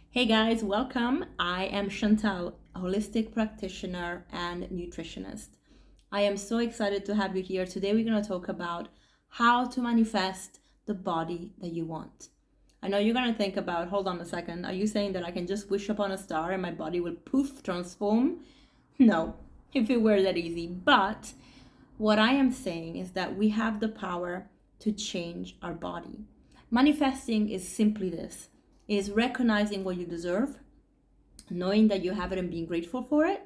Hey guys, welcome. I am Chantal, a holistic practitioner and nutritionist. I am so excited to have you here. Today we're going to talk about how to manifest the body that you want. I know you're going to think about, hold on a second, are you saying that I can just wish upon a star and my body will poof transform? No, if it were that easy. But what I am saying is that we have the power to change our body. Manifesting is simply this, is recognizing what you deserve, knowing that you have it and being grateful for it,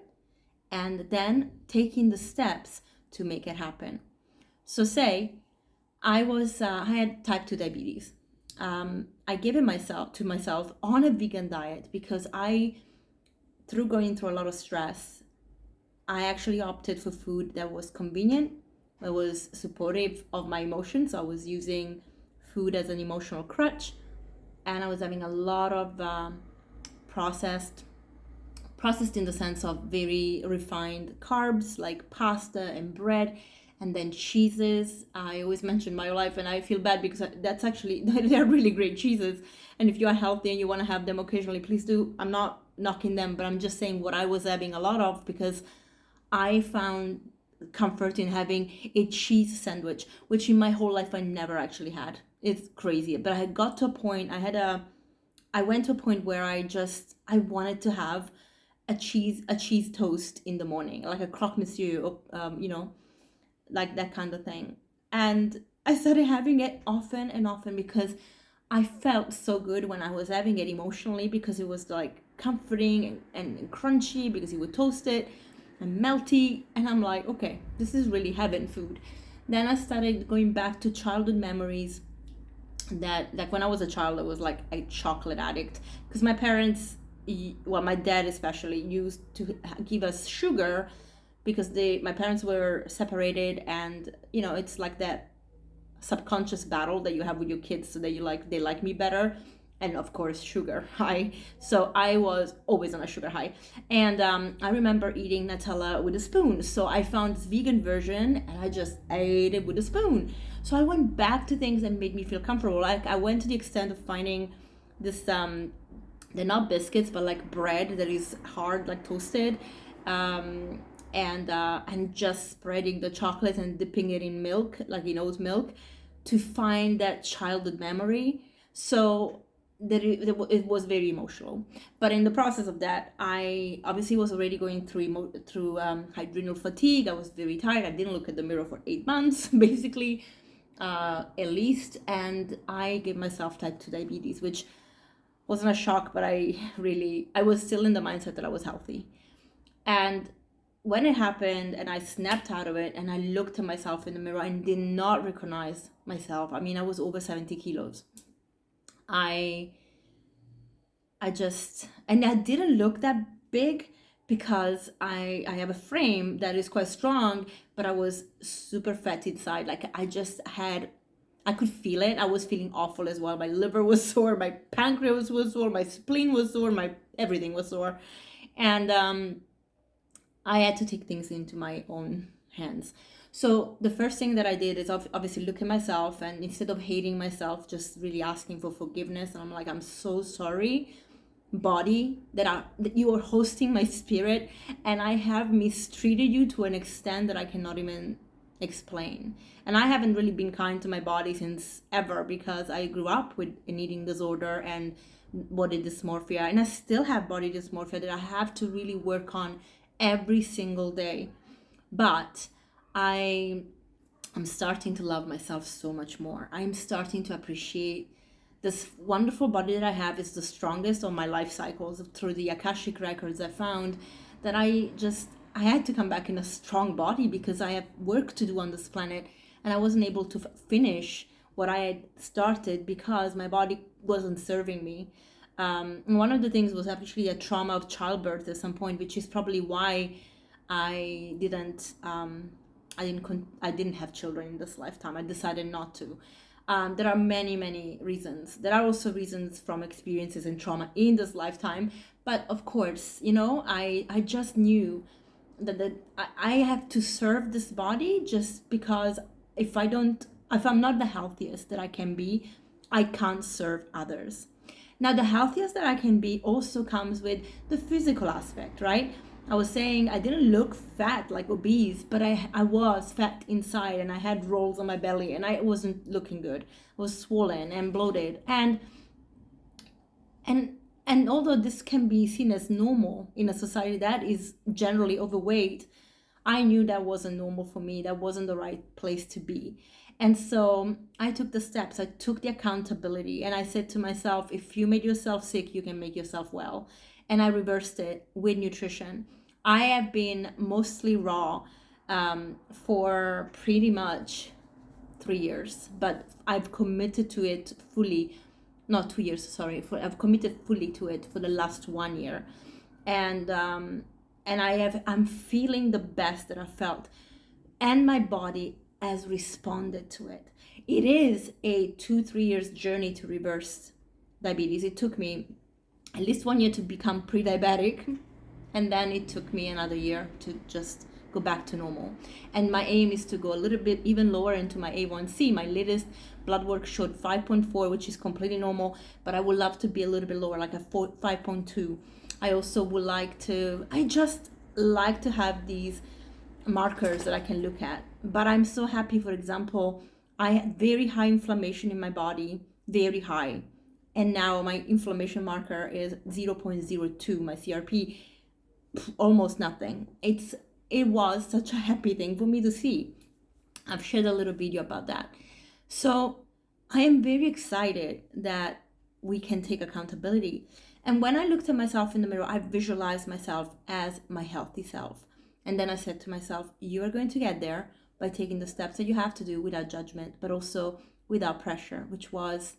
and then taking the steps to make it happen. So say I had type 2 diabetes. I gave it myself on a vegan diet because through going through a lot of stress, I actually opted for food that was convenient, that was supportive of my emotions. I was using food as an emotional crutch, and I was having a lot of processed in the sense of very refined carbs like pasta and bread, and then cheeses. I always mention my life, and I feel bad because that's actually they're really great cheeses. And if you are healthy and you want to have them occasionally, please do. I'm not knocking them, but I'm just saying what I was having a lot of because I found comfort in having a cheese sandwich, which in my whole life I never actually had. It's crazy. But I had got to a point, I went to a point where I wanted to have a cheese toast in the morning, like a croque monsieur, or, like that kind of thing. And I started having it often and often because I felt so good when I was having it emotionally because it was like comforting and crunchy because you would toast it and melty. And I'm like, okay, this is really heaven food. Then I started going back to childhood memories that, like when I was a child, I was like a chocolate addict because my parents, well, my dad especially, used to give us sugar because my parents were separated, and it's like that subconscious battle that you have with your kids so that they like me better, and of course sugar high. So I was always on a sugar high, and I remember eating Nutella with a spoon. So I found this vegan version and I just ate it with a spoon. So I went back to things that made me feel comfortable. Like I went to the extent of finding this they're not biscuits but like bread that is hard, like toasted, and just spreading the chocolate and dipping it in milk, like in oat milk, to find that childhood memory. So that it was very emotional. But in the process of that, I obviously was already going through adrenal fatigue. I was very tired. I didn't look at the mirror for 8 months, basically, at least. And I gave myself type 2 diabetes, which wasn't a shock, but I was still in the mindset that I was healthy. And when it happened and I snapped out of it and I looked at myself in the mirror and did not recognize myself. I mean, I was over 70 kilos. I and I didn't look that big because I have a frame that is quite strong, but I was super fat inside. Like I could feel it. I was feeling awful as well. My liver was sore, my pancreas was sore, my spleen was sore, my everything was sore. And I had to take things into my own hands. So the first thing that I did is obviously look at myself, and instead of hating myself, just really asking for forgiveness. And I'm like, I'm so sorry, body, that you are hosting my spirit, and I have mistreated you to an extent that I cannot even explain. And I haven't really been kind to my body since ever because I grew up with an eating disorder and body dysmorphia, and I still have body dysmorphia that I have to really work on every single day. But I'm starting to love myself so much more. I'm starting to appreciate this wonderful body that I have. Is the strongest on my life cycles. Through the Akashic records, I found that I had to come back in a strong body because I have work to do on this planet, and I wasn't able to finish what I had started because my body wasn't serving me. And one of the things was actually a trauma of childbirth at some point, which is probably why I didn't I didn't have children in this lifetime. I decided not to. There are many reasons. There are also reasons from experiences and trauma in this lifetime. But of course, I just knew that I have to serve this body, just because if I'm not the healthiest that I can be, I can't serve others. Now, the healthiest that I can be also comes with the physical aspect, right? I was saying I didn't look fat like obese, but I was fat inside and I had rolls on my belly and I wasn't looking good. I was swollen and bloated. And and although this can be seen as normal in a society that is generally overweight, I knew that wasn't normal for me. That wasn't the right place to be. And so I took the steps, I took the accountability, and I said to myself, if you made yourself sick, you can make yourself well. And I reversed it with nutrition. I have been mostly raw for pretty much 3 years, but I've committed to it fully. Not 2 years, sorry. I've committed fully to it for the last 1 year, and I'm feeling the best that I felt, and my body has responded to it. It is a 2-3 years journey to reverse diabetes. It took me at least 1 year to become pre-diabetic, and then it took me another year to just go back to normal. And my aim is to go a little bit even lower into my A1C. My latest blood work showed 5.4, which is completely normal, but I would love to be a little bit lower, like a 5.2. I also would I just like to have these markers that I can look at. But I'm so happy, for example, I had very high inflammation in my body, very high. And now my inflammation marker is 0.02, my CRP, almost nothing. It was such a happy thing for me to see. I've shared a little video about that. So I am very excited that we can take accountability. And when I looked at myself in the mirror, I visualized myself as my healthy self. And then I said to myself, you are going to get there by taking the steps that you have to do without judgment, but also without pressure, which was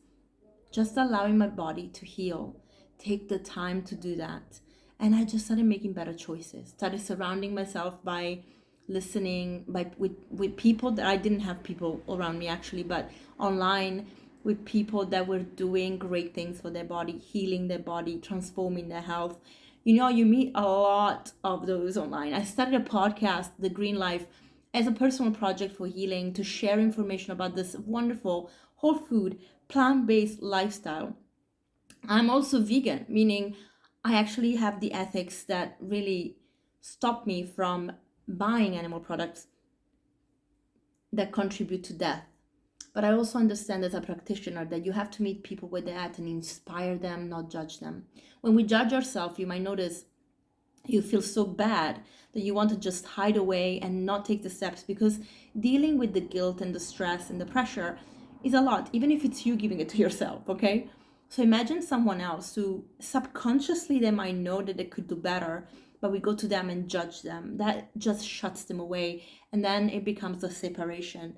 just allowing my body to heal. Take the time to do that. And I just started making better choices, started surrounding myself by listening with people that I didn't have people around me actually, but online, with people that were doing great things for their body, healing their body, transforming their health. You meet a lot of those online. I started a podcast, The Green Life, as a personal project for healing, to share information about this wonderful whole food, plant-based lifestyle. I'm also vegan, meaning I actually have the ethics that really stop me from buying animal products that contribute to death. But I also understand as a practitioner that you have to meet people where they're at and inspire them, not judge them. When we judge ourselves, you might notice you feel so bad that you want to just hide away and not take the steps, because dealing with the guilt and the stress and the pressure is a lot, even if it's you giving it to yourself, okay? So imagine someone else who subconsciously they might know that they could do better, but we go to them and judge them. That just shuts them away. And then it becomes a separation.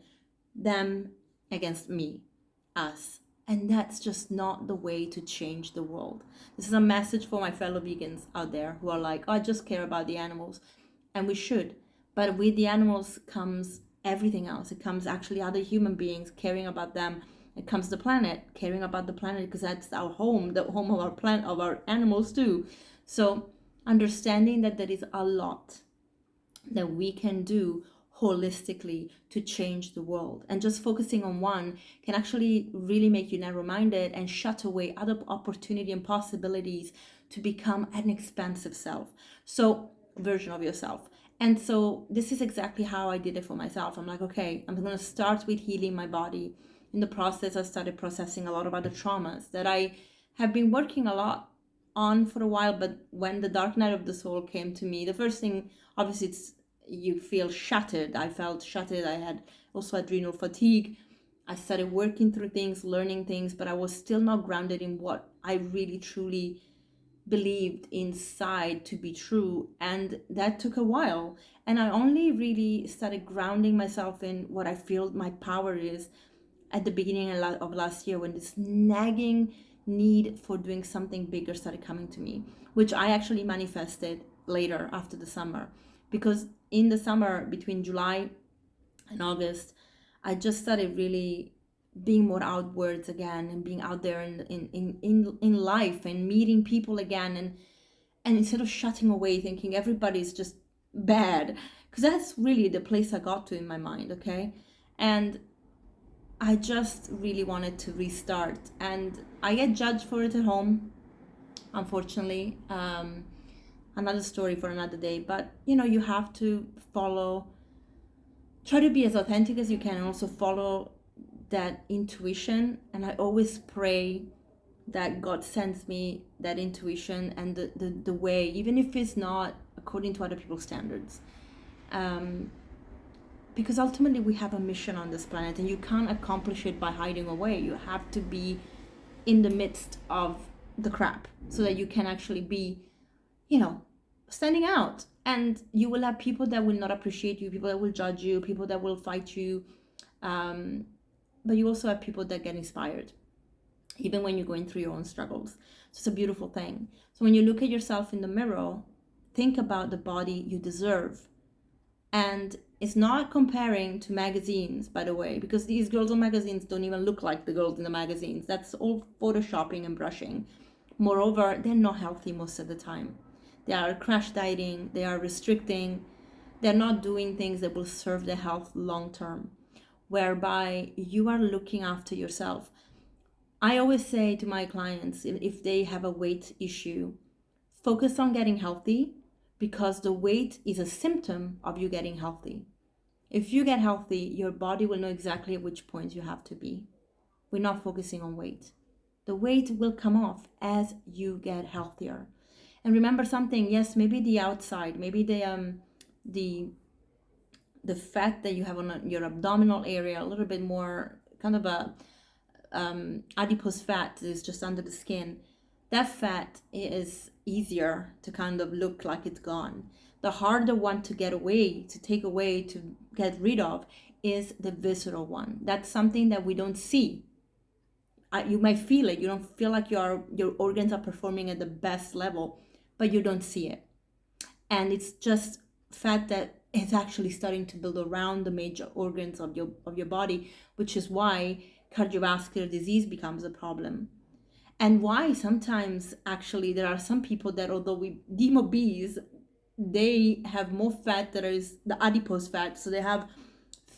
Them against me, us. And that's just not the way to change the world. This is a message for my fellow vegans out there who are like, oh, I just care about the animals. And we should. But with the animals comes everything else. It comes actually other human beings caring about them. It comes the planet, caring about the planet, because that's our home, the home of our planet, of our animals too. So understanding that there is a lot that we can do holistically to change the world, and just focusing on one can actually really make you narrow-minded and shut away other opportunity and possibilities to become an expansive version of yourself. And so this is exactly how I did it for myself. I'm like, okay, I'm going to start with healing my body. In the process, I started processing a lot of other traumas that I have been working a lot on for a while. But when the dark night of the soul came to me, the first thing, obviously, you feel shattered. I felt shattered. I had also adrenal fatigue. I started working through things, learning things, but I was still not grounded in what I really truly believed inside to be true. And that took a while. And I only really started grounding myself in what I feel my power is at the beginning of last year, when this nagging need for doing something bigger started coming to me, which I actually manifested later after the summer. Because in the summer, between July and August, I just started really being more outwards again and being out there in life and meeting people again. And instead of shutting away, thinking everybody's just bad, because that's really the place I got to in my mind, okay? And I just really wanted to restart, and I get judged for it at home, unfortunately. Another story for another day, but you have to try to be as authentic as you can, and also follow that intuition. And I always pray that God sends me that intuition and the way, even if it's not according to other people's standards. Because ultimately we have a mission on this planet, and you can't accomplish it by hiding away. You have to be in the midst of the crap so that you can actually be, standing out. And you will have people that will not appreciate you, people that will judge you, people that will fight you. But you also have people that get inspired, even when you're going through your own struggles. So it's a beautiful thing. So when you look at yourself in the mirror, think about the body you deserve. And it's not comparing to magazines, by the way, because these girls on magazines don't even look like the girls in the magazines. That's all photoshopping and brushing. Moreover, they're not healthy most of the time. They are crash dieting, they are restricting, they're not doing things that will serve their health long term, whereby you are looking after yourself. I always say to my clients, if they have a weight issue, focus on getting healthy, because the weight is a symptom of you getting healthy. If you get healthy, your body will know exactly at which point you have to be. We're not focusing on weight. The weight will come off as you get healthier. And remember something, yes, maybe the outside, maybe the fat that you have on your abdominal area, a little bit more kind of a adipose fat is just under the skin. That fat is easier to kind of look like it's gone. The harder one to get away, to take away, to get rid of is the visceral one. That's something that we don't see. You might feel it. You don't feel like your organs are performing at the best level, but you don't see it. And it's just fat that is actually starting to build around the major organs of your body, which is why cardiovascular disease becomes a problem. And why sometimes actually there are some people that, although we deem obese, they have more fat that is the adipose fat. So they have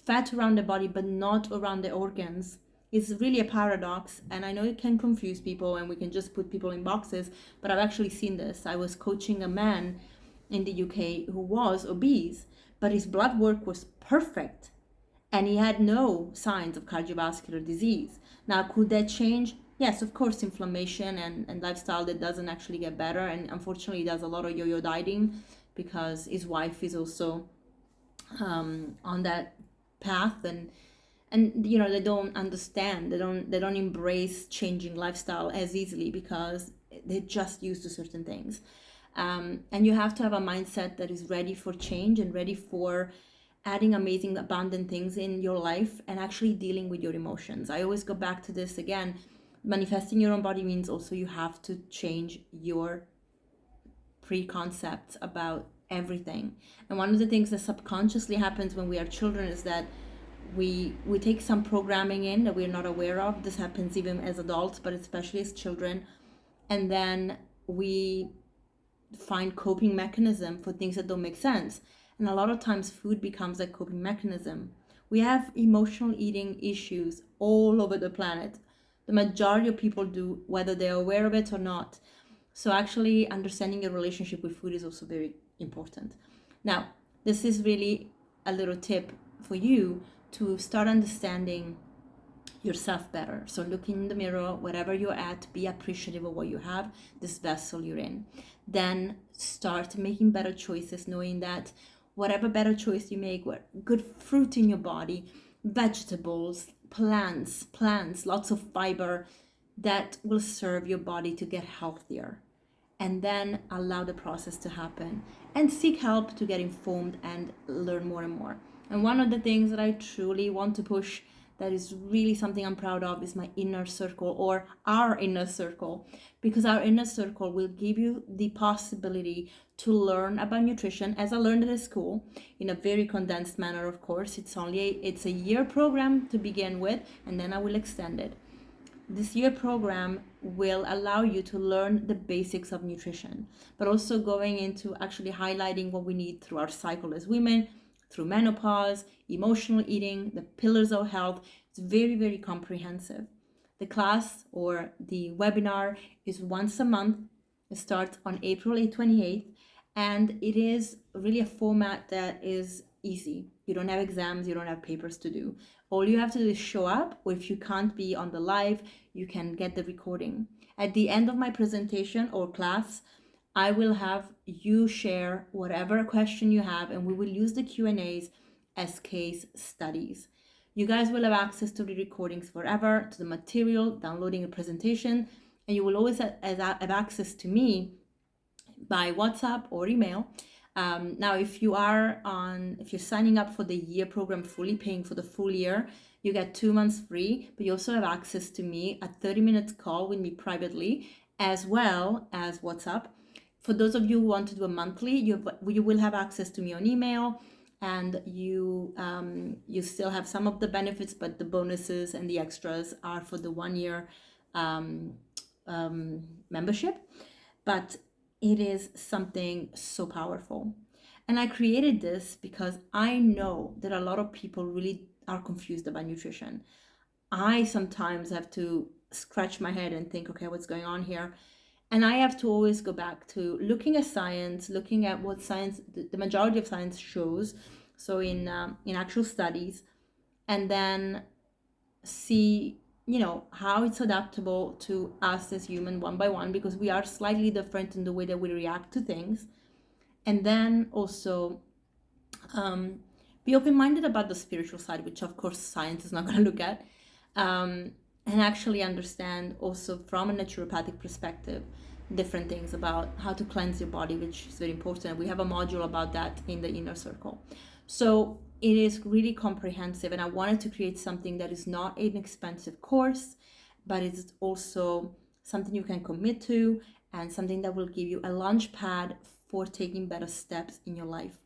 fat around the body, but not around the organs. It's really a paradox. And I know it can confuse people and we can just put people in boxes, but I've actually seen this. I was coaching a man in the UK who was obese, but his blood work was perfect. And he had no signs of cardiovascular disease. Now, could that change? Yes, of course, inflammation and lifestyle that doesn't actually get better. And unfortunately, he does a lot of yo-yo dieting because his wife is also on that path. And they don't understand. They don't embrace changing lifestyle as easily because they're just used to certain things. And you have to have a mindset that is ready for change and ready for adding amazing, abundant things in your life and actually dealing with your emotions. I always go back to this again. Manifesting your own body means also you have to change your preconcepts about everything. And one of the things that subconsciously happens when we are children is that we take some programming in that we're not aware of. This happens even as adults, but especially as children. And then we find coping mechanism for things that don't make sense. And a lot of times food becomes a coping mechanism. We have emotional eating issues all over the planet. The majority of people do, whether they're aware of it or not. So actually understanding your relationship with food is also very important. Now, this is really a little tip for you to start understanding yourself better. So look in the mirror, wherever you're at, be appreciative of what you have, this vessel you're in. Then start making better choices, knowing that whatever better choice you make, good fruit in your body, vegetables, plants, lots of fiber, that will serve your body to get healthier. And then allow the process to happen and seek help to get informed and learn more and more. And one of the things that I truly want to push, that is really something I'm proud of, is my inner circle, or our inner circle, because our inner circle will give you the possibility to learn about nutrition, as I learned at school, in a very condensed manner. Of course, it's a year program to begin with, and then I will extend it. This year program will allow you to learn the basics of nutrition, but also going into actually highlighting what we need through our cycle as women, through menopause, emotional eating, the pillars of health. It's very, very comprehensive. The class or the webinar is once a month. It starts on April 28th, and it is really a format that is easy. You don't have exams, you don't have papers to do. All you have to do is show up, or if you can't be on the live, you can get the recording. At the end of my presentation or class, I will have you share whatever question you have, and we will use the Q&As as case studies. You guys will have access to the recordings forever, to the material, downloading a presentation, and you will always have access to me by WhatsApp or email. Now, if you're signing up for the year program, fully paying for the full year, you get 2 months free, but you also have access to me, a 30-minute call with me privately, as well as WhatsApp. For those of you who want to do a monthly, you will have access to me on email, and you still have some of the benefits, but the bonuses and the extras are for the 1 year membership. But it is something so powerful. And I created this because I know that a lot of people really are confused about nutrition. I sometimes have to scratch my head and think, okay, what's going on here? And I have to always go back to looking at science, looking at what science, the majority of science shows, so in actual studies, and then see, how it's adaptable to us as human one by one, because we are slightly different in the way that we react to things. And then also be open-minded about the spiritual side, which of course science is not going to look at. And actually understand also from a naturopathic perspective different things about how to cleanse your body, which is very important. We have a module about that in the inner circle. So it is really comprehensive, and I wanted to create something that is not an expensive course, but it's also something you can commit to, and something that will give you a launch pad for taking better steps in your life.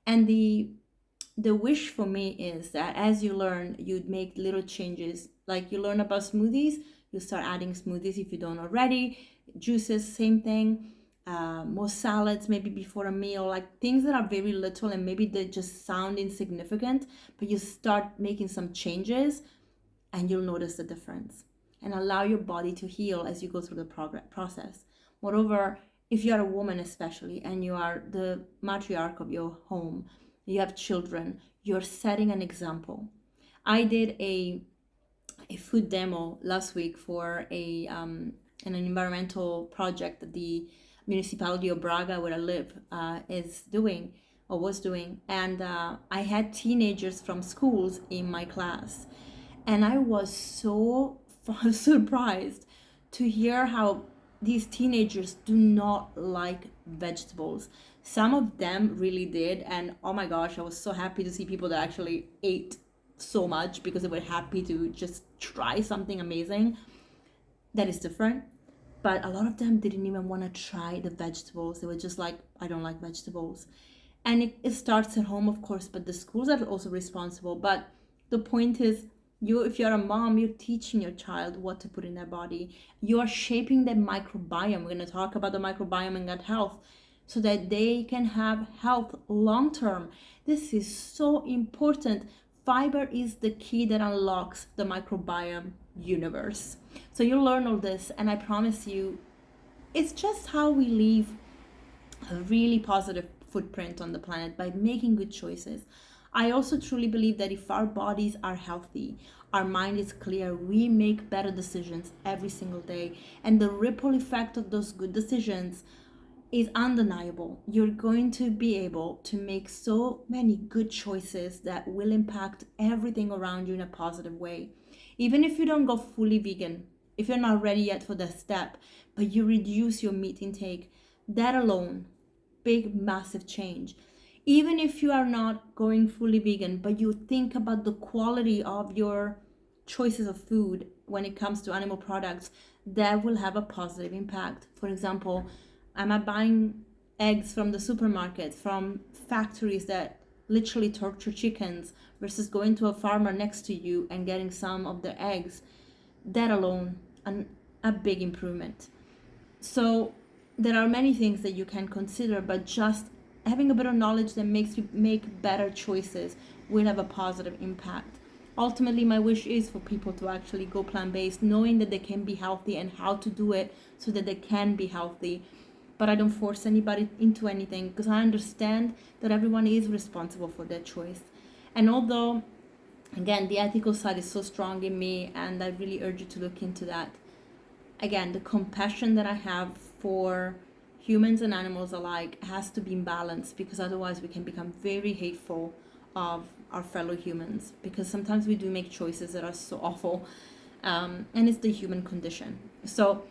And the wish for me is that as you learn, you'd make little changes. Like you learn about smoothies, you start adding smoothies if you don't already. Juices, same thing. More salads maybe before a meal, like things that are very little and maybe they just sound insignificant, but you start making some changes and you'll notice the difference, and allow your body to heal as you go through the process. Moreover, if you are a woman especially, and you are the matriarch of your home, you have children, you're setting an example. I did a food demo last week for an environmental project that the municipality of Braga, where I live, is doing or was doing. And I had teenagers from schools in my class. And I was so surprised to hear how these teenagers do not like vegetables. Some of them really did. And oh my gosh, I was so happy to see people that actually ate so much because they were happy to just try something amazing that is different. But a lot of them didn't even want to try the vegetables. They were just like, I don't like vegetables. And it starts at home, of course, but the schools are also responsible. But the point is, if you're a mom, you're teaching your child what to put in their body. You are shaping their microbiome. We're going to talk about the microbiome and gut health so that they can have health long term. This is so important. Fiber is the key that unlocks the microbiome universe. So you'll learn all this, and I promise you, it's just how we leave a really positive footprint on the planet by making good choices. I also truly believe that if our bodies are healthy, our mind is clear, we make better decisions every single day, and the ripple effect of those good decisions is undeniable. You're going to be able to make so many good choices that will impact everything around you in a positive way. Even if you don't go fully vegan, if you're not ready yet for that step, but you reduce your meat intake, that alone, big, massive change. Even if you are not going fully vegan, but you think about the quality of your choices of food when it comes to animal products, that will have a positive impact. For example, am I buying eggs from the supermarket, from factories that literally torture chickens, versus going to a farmer next to you and getting some of their eggs? That alone, a big improvement. So there are many things that you can consider, but just having a bit of knowledge that makes you make better choices will have a positive impact. ultimately my wish is for people to actually go plant-based, knowing that they can be healthy and how to do it so that they can be healthy. But I don't force anybody into anything, because I understand that everyone is responsible for their choice. And although, again, the ethical side is so strong in me, and I really urge you to look into that, again, the compassion that I have for humans and animals alike has to be in balance, because otherwise we can become very hateful of our fellow humans, because sometimes we do make choices that are so awful, and it's the human condition. So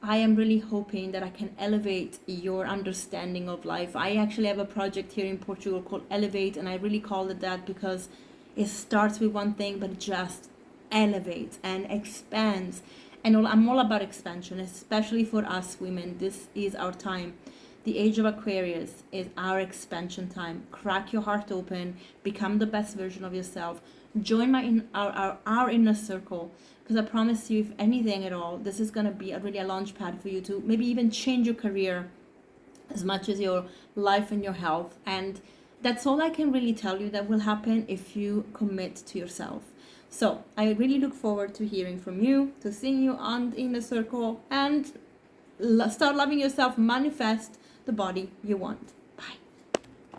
I am really hoping that I can elevate your understanding of life. I actually have a project here in Portugal called Elevate, and I really call it that because it starts with one thing, but it just elevates and expands. And I'm all about expansion, especially for us women. This is our time. The age of Aquarius is our expansion time. Crack your heart open, become the best version of yourself. Join our inner circle, because I promise you, if anything at all, this is going to be really a launch pad for you to maybe even change your career as much as your life and your health. And that's all I can really tell you that will happen if you commit to yourself. So I really look forward to hearing from you, to seeing you on the inner circle, and start loving yourself. Manifest the body you want.